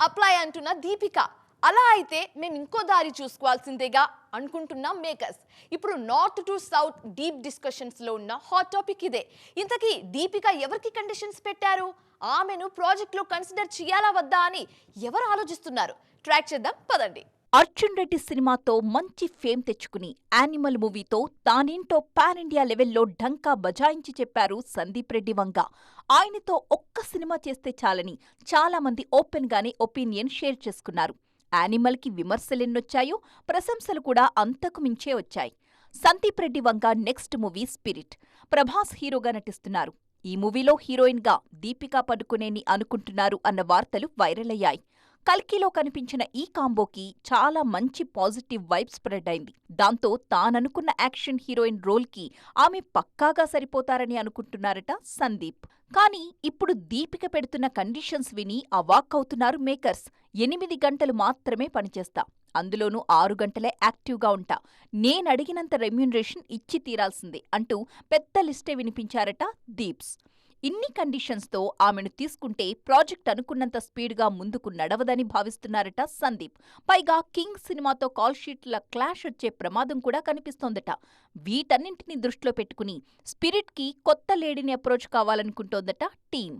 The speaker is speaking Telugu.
అప్లై అంటున్న దీపిక. అలా అయితే మేము ఇంకో దారి చూసుకోవాల్సిందేగా అనుకుంటున్నాం మేకర్స్. ఇప్పుడు north to south deep discussions లో ఉన్న హాట్ టాపిక్ ఇదే. ఇంతకీ దీపిక ఎవరికి కండిషన్స్ పెట్టారు? ఆమెను ప్రాజెక్ట్ లో కన్సిడర్ చేయాలా వద్దా అని ఎవరు ఆలోచిస్తున్నారు? ట్రాక్ చేద్దాం పదండి. అర్జున్ రెడ్డి సినిమాతో మంచి ఫేమ్ తెచ్చుకుని యానిమల్ మూవీతో తానేంటో పాన్ ఇండియా లెవెల్లో ఢంకా బజాయించి చెప్పారు సందీప్ రెడ్డి వంగ. ఆయనతో ఒక్క సినిమా చేస్తే చాలని చాలా మంది ఓపెన్ గానే ఒపీనియన్ షేర్ చేసుకున్నారు. యానిమల్ కి విమర్శలెన్నొచ్చాయో ప్రశంసలు కూడా అంతకు మించే వచ్చాయి. Sandeep Reddy Vanga next movie spirit. Prabhas హీరోగా నటిస్తున్నారు. ఈ మూవీలో హీరోయిన్ గా దీపికా పడుకునేని అనుకుంటున్నారు అన్న వార్తలు వైరల్ అయ్యాయి. కల్కిలో కనిపించిన ఈ కాంబోకి చాలా మంచి పాజిటివ్ వైబ్ స్ప్రెడ్ అయింది. దాంతో తాననుకున్న యాక్షన్ హీరోయిన్ రోల్కి ఆమె పక్కాగా సరిపోతారని అనుకుంటున్నారట సందీప్. కానీ ఇప్పుడు దీపిక పెడుతున్న కండిషన్స్ విని అవాక్కవుతున్నారు మేకర్స్. 8 గంటలు మాత్రమే పనిచేస్తా, అందులోనూ 6 గంటలే యాక్టివ్గా ఉంటా, నేనడిగినంత రెమ్యూనరేషన్ ఇచ్చి తీరాల్సిందే అంటూ పెద్ద లిస్టే వినిపించారట దీప్స్. ఇన్ని కండిషన్స్తో ఆమెను తీసుకుంటే ప్రాజెక్ట్ అనుకున్నంత స్పీడ్గా ముందుకు నడవదని భావిస్తున్నారట సందీప్. పైగా కింగ్ సినిమాతో కాల్షీట్ల క్లాష్ వచ్చే ప్రమాదం కూడా కనిపిస్తోందట. వీటన్నింటినీ దృష్టిలో పెట్టుకుని స్పిరిట్కి కొత్త లేడీని అప్రోచ్ కావాలనుకుంటోందట టీం.